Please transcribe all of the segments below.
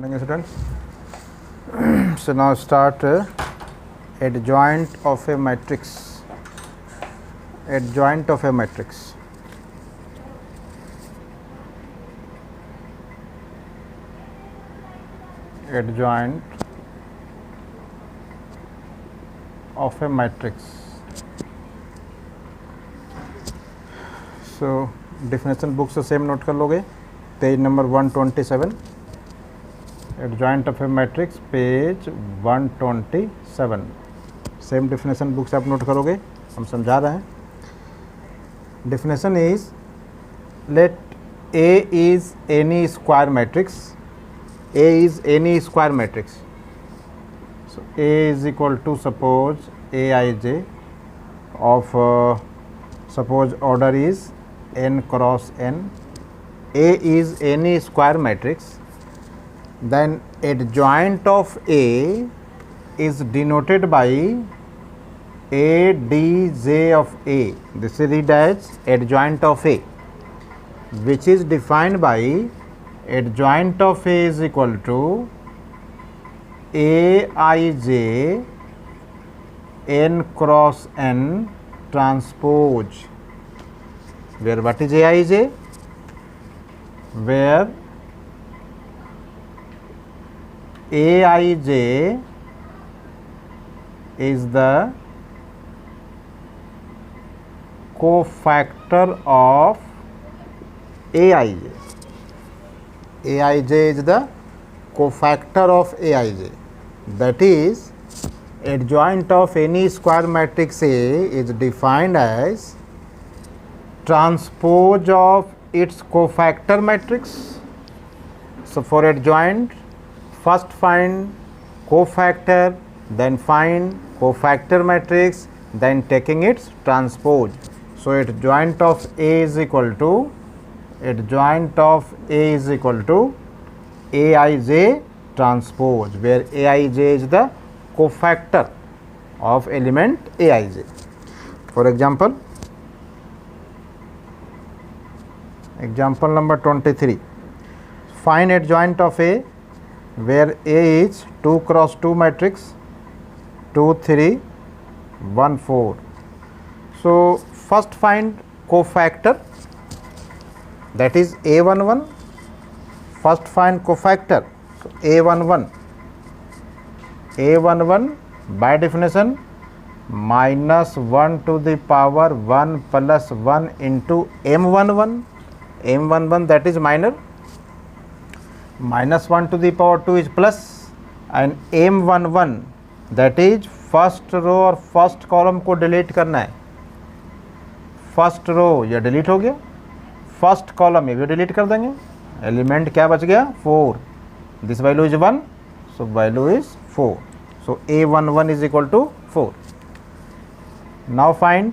Morning students. So now start adjoint of a matrix. Adjoint of a matrix. Adjoint of a matrix. So definition book से same note कर लोगे, page number 127. Adjoint of a matrix page 127. Same definition book से आप note करोगे, हम समझा रहे हैं. Definition is let A is any square matrix. A is any square matrix. So A is equal to suppose A I J of suppose order is n cross n. A is any square matrix. Then adjoint of A is denoted by A D J of A. This is read as adjoint of A, which is defined by adjoint of A is equal to Aij n cross n transpose. Where what is Aij? Where Aij is the cofactor of Aij. Aij is the cofactor of Aij. That is, adjoint of any square matrix A is defined as transpose of its cofactor matrix. So for adjoint, first find cofactor, then find cofactor matrix, then taking its transpose. So adjoint of A is equal to Aij transpose, where Aij is the cofactor of element Aij. For example number 23. Find adjoint of A where A is 2 cross 2 matrix 2 3 1 4. So first find cofactor, that is A11. First find cofactor, so A11 by definition minus 1 to the power 1 plus 1 into M11. M11 that is minor, minus 1 to the power 2 is plus, and M11 that is first row और first column को delete करना है. First row ये delete हो गया, first column ये भी delete कर देंगे. एलिमेंट क्या बच गया 4. This value is 1, so value is 4. So A11 is equal to 4. Now find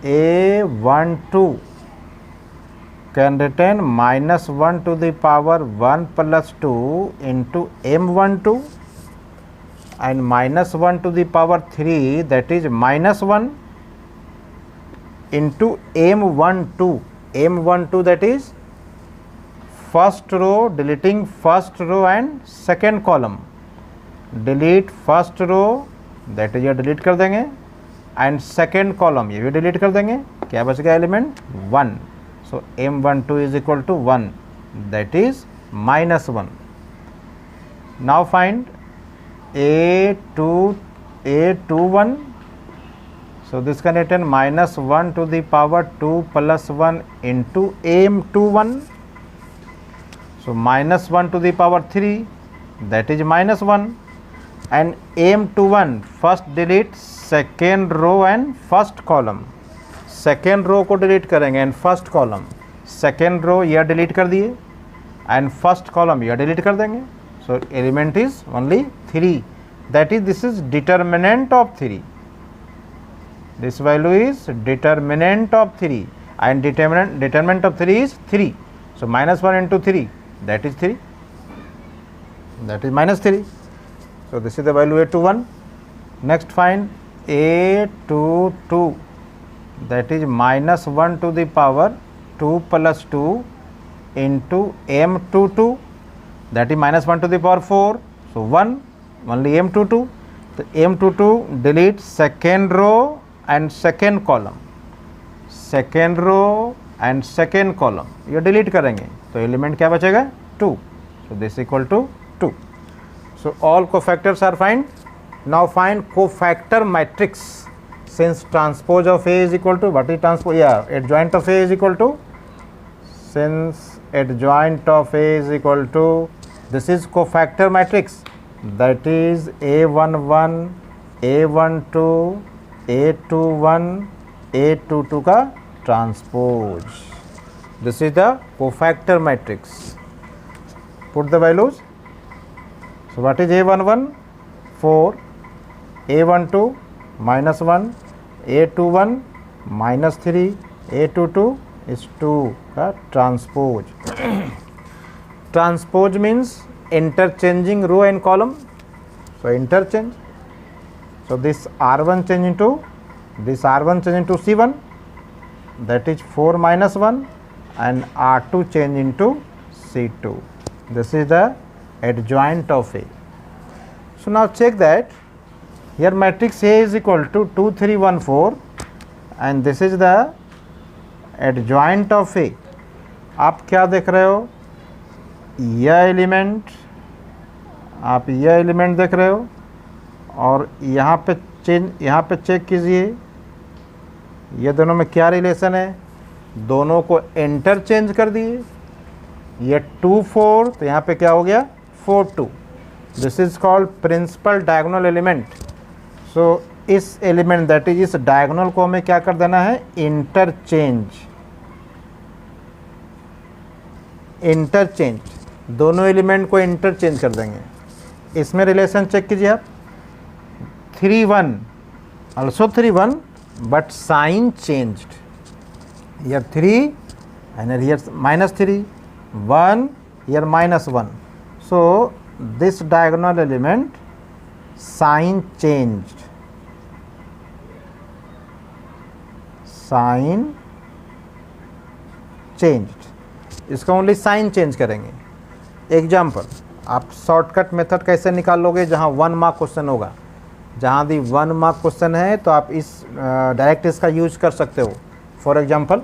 A12 can retain minus 1 to the power 1 plus 2 into M12 and minus 1 to the power 3, that is minus 1 into M12. M12 that is first row, deleting first row and second column. Delete first row, that is ये delete कर देंगे, and second column ये भी delete कर देंगे. क्या बच गया element 1. So M12 is equal to 1, that is minus 1. Now find A21. So this can return minus 1 to the power 2 plus 1 into M21. So minus 1 to the power 3, that is minus 1, and M21 first delete second row and first column. Second row को delete करेंगे and first column. Second row यह delete कर दिए and first column यह delete कर देंगे. So element is only 3, that is this is determinant of 3. This value is determinant of 3 and determinant of 3 is 3. So minus 1 into 3, that is 3, that is minus 3. So this is the value A21. Next find A22, that is minus 1 to the power 2 plus 2 into M22 that is minus 1 to the power 4. So 1 only m22. तो m22 delete second row and second column, second row and second column ये delete करेंगे तो element क्या बचेगा 2. So this equal to 2. So all cofactors are fine. Now find cofactor matrix. Since transpose of A is equal to, what is transpose? Yeah, adjoint of A is equal to, since adjoint of A is equal to, this is cofactor matrix, that is A11, A12, A21, A22 का transpose. This is the cofactor matrix. Put the values. So what is A11? 4, A12 minus 1, A21 minus 3, A22 is 2 का transpose. Transpose means interchanging row and column. So interchange. So this R1 change into this R1 change into C1, that is 4 minus 1, and R2 change into C2. This is the adjoint of A. So now check that here matrix A is equal to 2 3 1 4 and this is the adjoint of A. आप क्या देख रहे हो, यह element, आप यह element देख रहे हो और यहाँ पे चेक कीजिए ये दोनों में क्या रिलेशन है, दोनों को इंटरचेंज कर दिए, ये 2 4 तो यहाँ पे क्या हो गया 4 2. This is called principal diagonal element. So इस एलिमेंट दैट इज इस डायगोनल को हमें क्या कर देना है, इंटरचेंज. इंटरचेंज दोनों एलिमेंट को इंटरचेंज कर देंगे. इसमें रिलेशन चेक कीजिए आप, 3 1 also 3 1 but sign changed. Here 3 and here minus 3, 1 here minus 1. So this diagonal element sign changed, sign changed. इसका ओनली साइन चेंज करेंगे. एग्जाम्पल, आप शॉर्टकट मेथड कैसे निकाल लोगे, जहाँ 1 मार्क क्वेश्चन होगा, जहाँ भी 1 मार्क क्वेश्चन है तो आप इस डायरेक्ट इसका यूज कर सकते हो. फॉर एग्जाम्पल,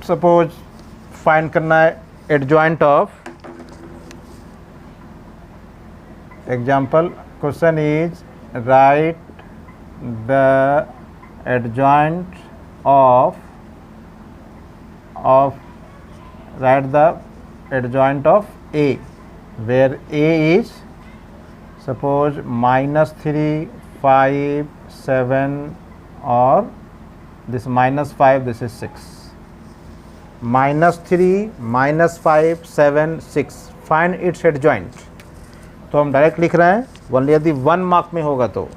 सपोज फाइंड करना है adjoint of, example question is right the adjoint of write the adjoint of A, where A is suppose minus 3 5 7 or this minus 5, this is 6, minus 3 minus 5 7 6, find its adjoint. तो हम direct लिख रहे हैं, only यदि 1 mark में होगा तो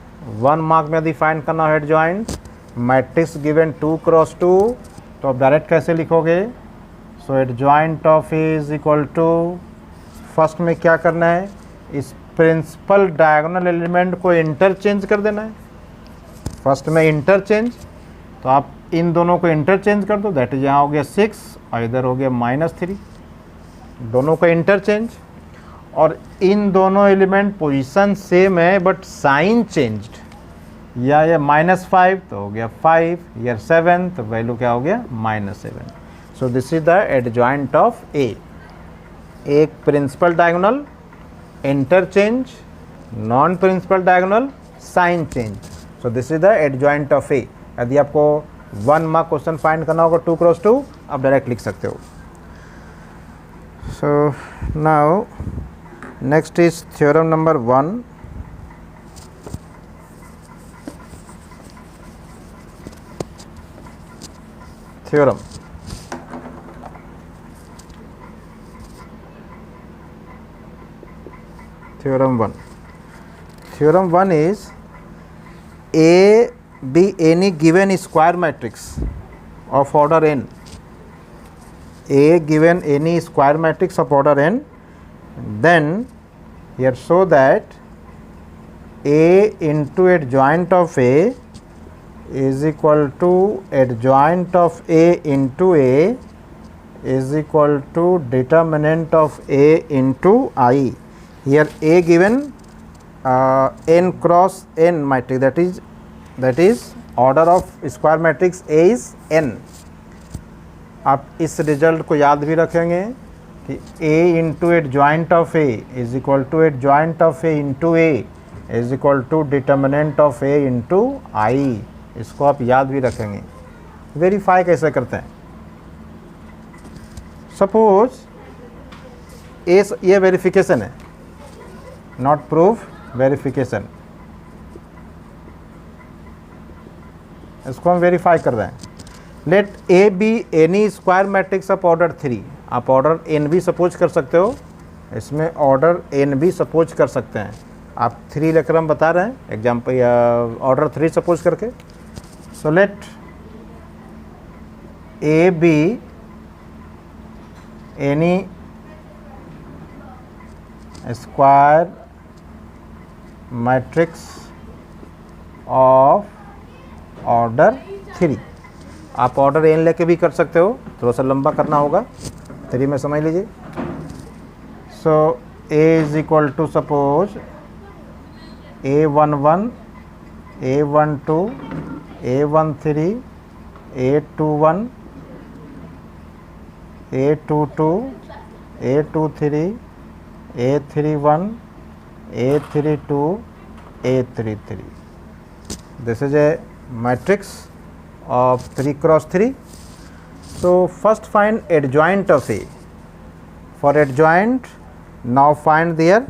1 mark में यदि फाइंड करना है एडजॉइंट, मैट्रिक्स गिवन 2 क्रॉस 2, तो आप डायरेक्ट कैसे लिखोगे. So adjoint of A is equal to, first में क्या करना है, इस प्रिंसिपल डायगोनल एलिमेंट को इंटरचेंज कर देना है. फर्स्ट में इंटरचेंज, तो आप इन दोनों को इंटरचेंज कर दो, दैट इज यहाँ हो गया 6 और इधर हो गया माइनस 3, दोनों को इंटरचेंज. और इन दोनों एलिमेंट पोजीशन सेम है बट साइन चेंज्ड, या ये -5 तो हो गया 5, या 7 तो वैल्यू क्या हो गया -7. So this is the adjoint of A. एक principal diagonal, interchange, non principal diagonal, sign change. So this is the adjoint of A. यदि आपको 1 मार्क क्वेश्चन फाइंड करना होगा 2 क्रॉस 2, आप डायरेक्ट लिख सकते हो. So now next is theorem number 1. Theorem. Theorem 1. Theorem 1 is A be any given square matrix of order n. A given any square matrix of order n, then here show that A into adjoint of A is equal to adjoint of A into A is equal to determinant of A into I. Here A given n cross n matrix, that is order of square matrix A is n. आप इस result को याद भी रखेंगे कि A into adjoint of A is equal to adjoint of A into A is equal to determinant of A into I. इसको आप याद भी रखेंगे. वेरीफाई कैसे करते हैं? सपोज ये वेरिफिकेशन है, नॉट प्रूफ, वेरिफिकेशन. इसको हम वेरीफाई कर रहे हैं. Let A be any square matrix of order 3. आप ऑर्डर एन भी सपोज कर सकते हो, इसमें ऑर्डर एन भी सपोज कर सकते हैं. आप 3 लेकर हम बता रहे हैं एग्जाम्पल, या ऑर्डर 3 सपोज करके. So let A be any square matrix of order 3. आप ऑर्डर एन लेके भी कर सकते हो, थोड़ा सा लंबा करना होगा. 3 में समझ लीजिए. So A is equal to suppose A11, A12, A13, A21, A22, A23, A31, A32, A33. This is a matrix of 3 cross 3. So first find adjoint of A. For adjoint, now find their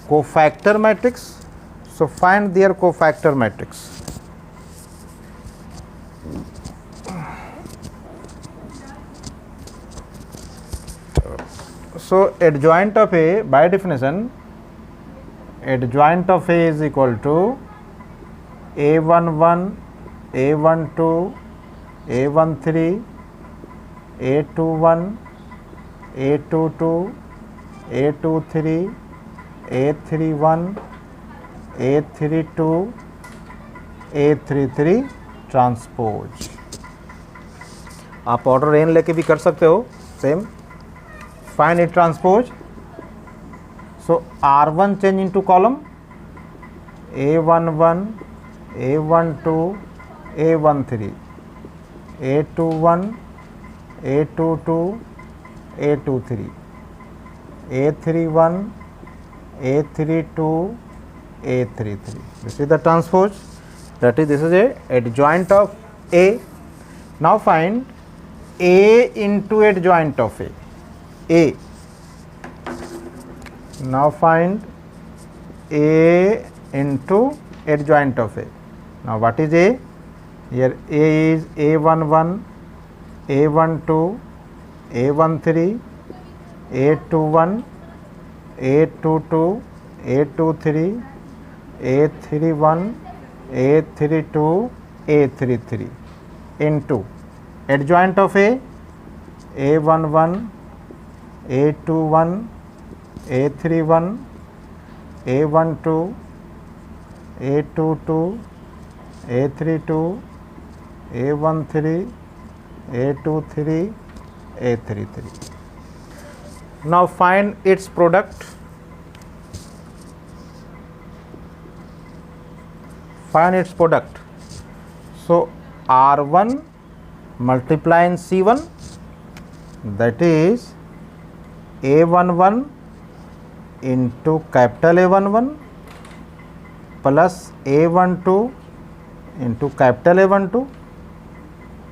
cofactor matrix. So find their cofactor matrix. So adjoint of A, by definition, adjoint of A is equal to A11, A12, A13, A21, A22, A23, A31, A32, A33 transpose. आप order N लेके भी कर सकते हो same. Find it transpose. So R1 change into column A11, A12, A13, A21, A22, A23, A31, A32, A33. This is the transpose. That is, this is a adjoint of A. Now find A into adjoint of A. A. Now find A into adjoint of A. Now what is A? Here A is A11, A12, A13, A21, A22, A23, A31, A32, A33 into adjoint of A, A11, A21, A31, A12, A22, A32, A13, A23, A33. Now find its product. Find its product. So R1 multiply in C1, that is A11 into capital A11 plus A12 into capital A12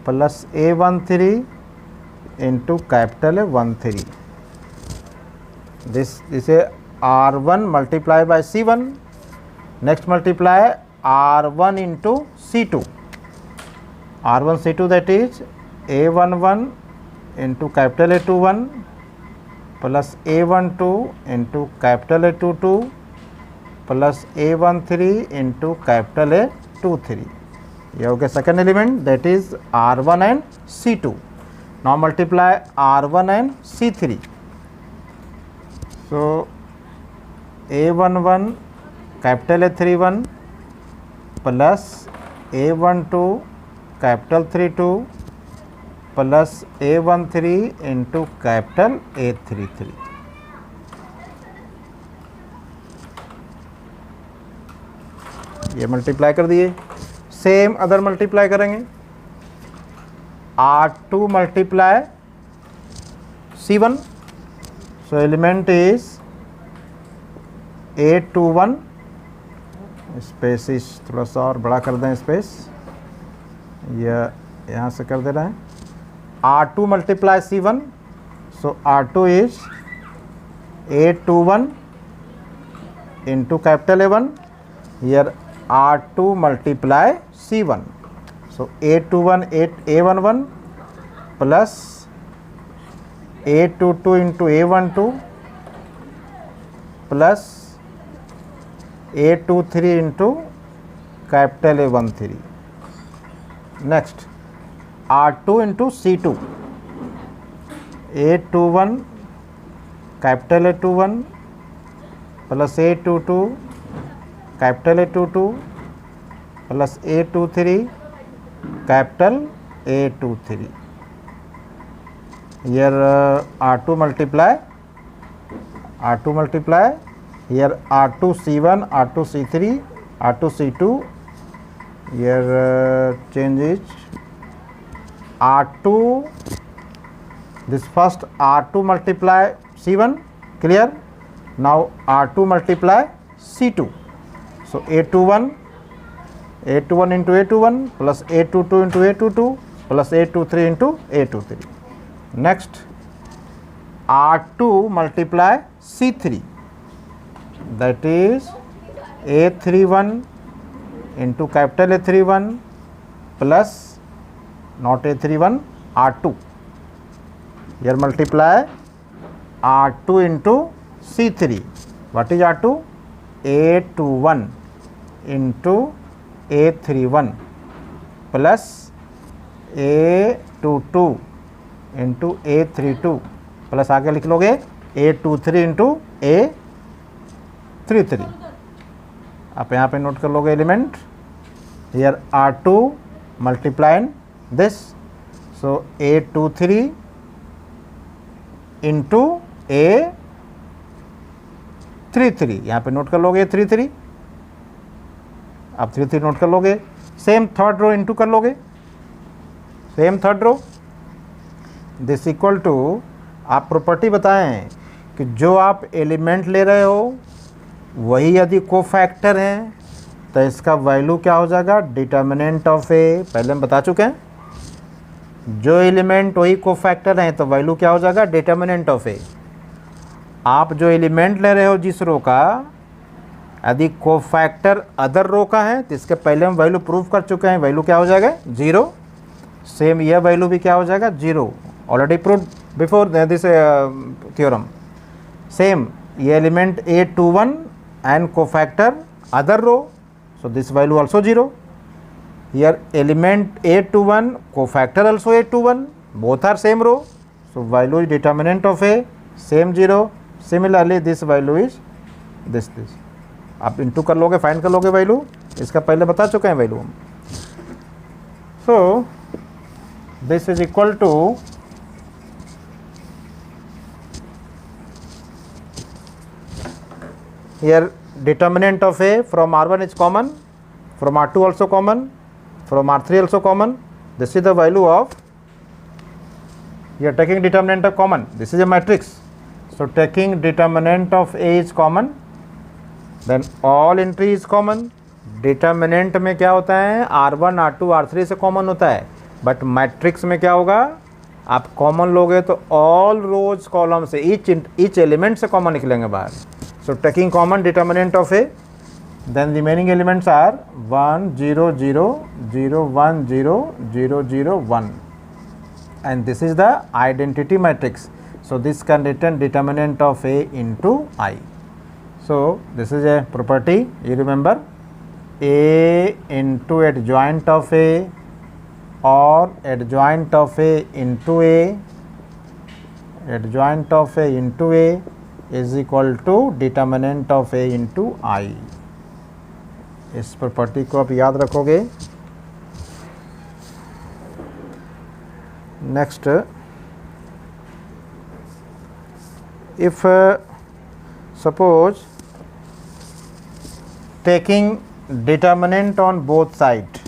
plus A13 into capital A13. This is a R1 multiply by C1. Next multiply R1 into C2. R1 C2, that is A11 into capital A21 plus A12 into capital A22 plus A13 into capital A23. You have a second element, that is R1 and C2. Now multiply R1 and C3. So A11 capital A31 plus A12 capital 32 plus A13 into capital A33। ये multiply कर दिए। Same other multiply करेंगे। R2 multiply C1, so element is A21, space इस थोड़ा सा और बड़ा कर दें स्पेस, यह यहाँ से कर दे रहे हैं। R2 multiply C1, so R2 is A21 into capital A1, here R2 multiply C1, so A21 A11 plus A22 into A12 plus A23 into capital A13। Next R2 into C2, A21 capital A21 plus A22 capital A22 plus A23 capital A23। here R2 multiply here R2 C1, R2 C3, R2 C2, here change is R2, this first R2 multiply C1, clear? Now R2 multiply C2, so A21 into A21 plus A22 into A22 plus A23 into A23. Next R2 multiply C3, that is A31 into capital A31 plus not A31 R2. Here multiply R2 into C3. What is R2? A21 into A31 plus A22 into A32 plus आगे लिख लोगे A23 into A33। आप यहाँ पे note कर लोगे element. Here R2 मल्टीप्लाइन this, so A23 into A33, यहाँ पे नोट कर लोगे A33, आप 33 नोट कर लोगे। सेम थर्ड रो इंटू कर लोगे, same third row, this equal to, आप प्रॉपर्टी बताएं कि जो आप एलिमेंट ले रहे हो वही यदि कोफैक्टर हैं तो इसका वैल्यू क्या हो जाएगा, डिटर्मिनेंट ऑफ ए। पहले हम बता चुके हैं, जो एलिमेंट वही कोफैक्टर हैं तो वैल्यू क्या हो जाएगा, डिटर्मिनेंट ऑफ ए। आप जो एलिमेंट ले रहे हो जिस रो का, यदि कोफैक्टर अदर रो का है तो इसके पहले हम वैल्यू प्रूव कर चुके हैं, वैल्यू क्या हो जाएगा, 0। सेम यह वैल्यू भी क्या हो जाएगा, 0, already proved before this theorem. Same ये element A21 and cofactor other row, so this value also 0। Here element A21 cofactor also A21, both are same row, so value is determinant of A, same 0। Similarly this value is this. आप into कर लोगे, find कर लोगे value, इसका पहले बता चुके हैं वैल्यू हम। So this is equal to here determinant of A from R1 is common, from R2 also common, from R3 also common. This is the value of, you are taking determinant of common, this is a matrix, so taking determinant of A is common, then all entry is common. determinant में क्या होता है, R1 R2 R3 से common होता है, but matrix में क्या होगा, आप common लोगे तो all rows column से each element से common निकलेंगे बाहर। So taking common determinant of A, then remaining elements are 1 0 0 0 1 0 0 0 1, and this is the identity matrix. So this can return determinant of A into I. So this is a property, you remember, A into adjoint of A or adjoint of A into A, adjoint of A into A is equal to determinant of A into I. इस property को आप याद रखोगे next, if suppose taking determinant on both sides,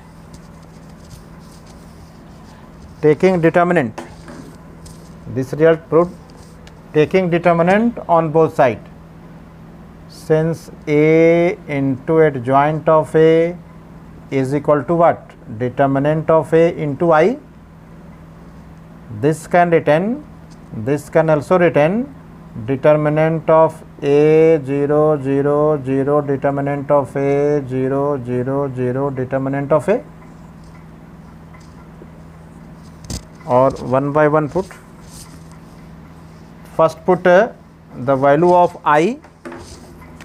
taking determinant, this result proved taking determinant on both sides, since A into adjoint of A is equal to what? Determinant of A into I. This can also written determinant of A 0 0 0, determinant of A 0 0 0, determinant of A, or one by one put. First put the value of I.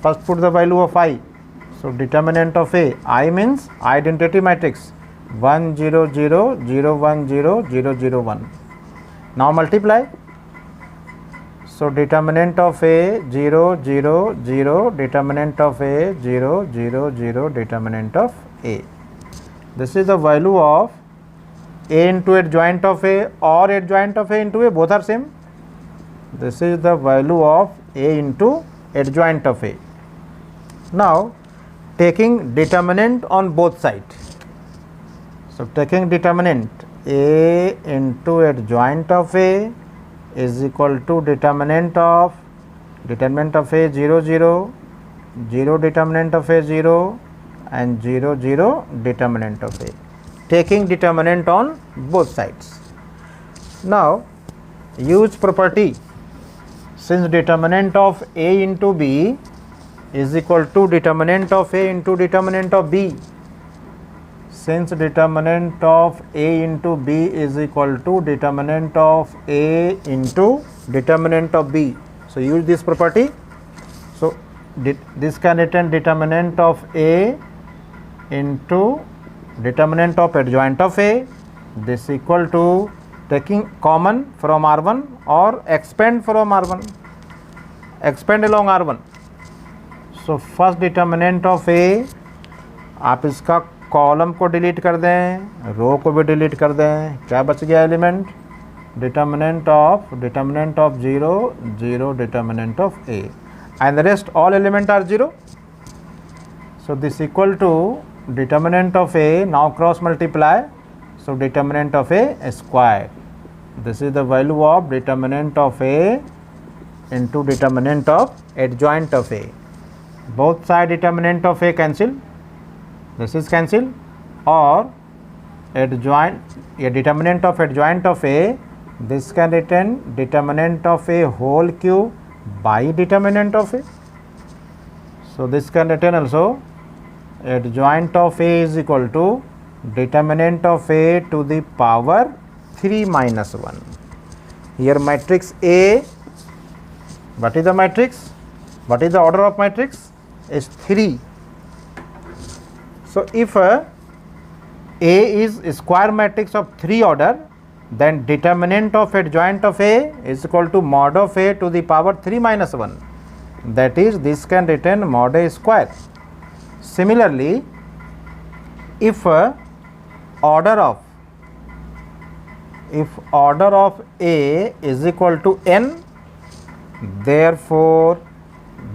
First put the value of I. So determinant of A, I means identity matrix 1 0 0 0 1 0 0 0 1. Now multiply. So determinant of A 0 0 0, determinant of A 0 0 0, determinant of A. This is the value of A into adjoint of A or adjoint of A into A, both are same. This is the value of A into adjoint of A. Now taking determinant on both sides. So taking determinant A into adjoint of A is equal to determinant of A 0 0, 0 determinant of A 0, and 0 0 determinant of A. Taking determinant on both sides. Now use property, since determinant of A into B is equal to determinant of A into determinant of B. Since determinant of A into B is equal to determinant of A into determinant of B. So use this property. So this can written determinant of A into determinant of adjoint of A. This equal to taking common from R1 or expand from R1. Expand along R1. So first determinant of A, आप इसका column को delete कर दें, रो को भी delete कर दें, क्या बच गया element? Determinant of 0 0, determinant of A, and the rest all element are 0. So this equal to determinant of A, now cross multiply, so determinant of A square. This is the value of determinant of A into determinant of adjoint of A. Both side determinant of A cancel, this is cancel, or adjoint, determinant of adjoint of A, this can written determinant of A whole cube by determinant of A. So this can written also adjoint of A is equal to determinant of A to the power 3 minus 1. Here matrix A, what is the matrix? What is the order of matrix? Is 3. So if A is a square matrix of 3 order, then determinant of adjoint of A is equal to mod of A to the power 3 minus 1. That is, this can written mod A square. Similarly, if order of A is equal to n, therefore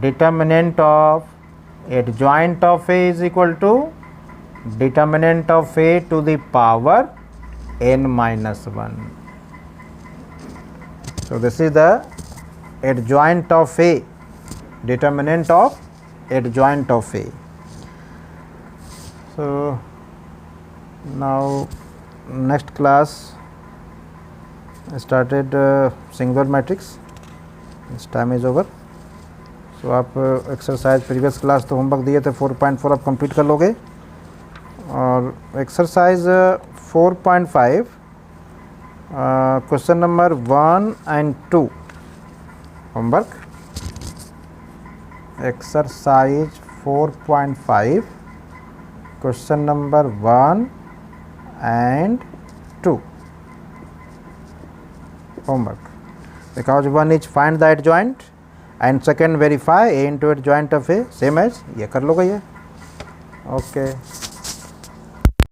determinant of adjoint of A is equal to determinant of A to the power n minus 1. So this is the adjoint of A, determinant of adjoint of A. So now next class I started singular matrix. This time is over. So आप exercise previous class तो homework दिए थे 4.4 आप complete कर लोगे, और exercise 4.5 question number 1 and 2 homework. Exercise 4.5 question number 1 and 2 homework. Because one is find the adjoint and second verify A into adjoint of A, same as ये कर लोगे ये. Okay.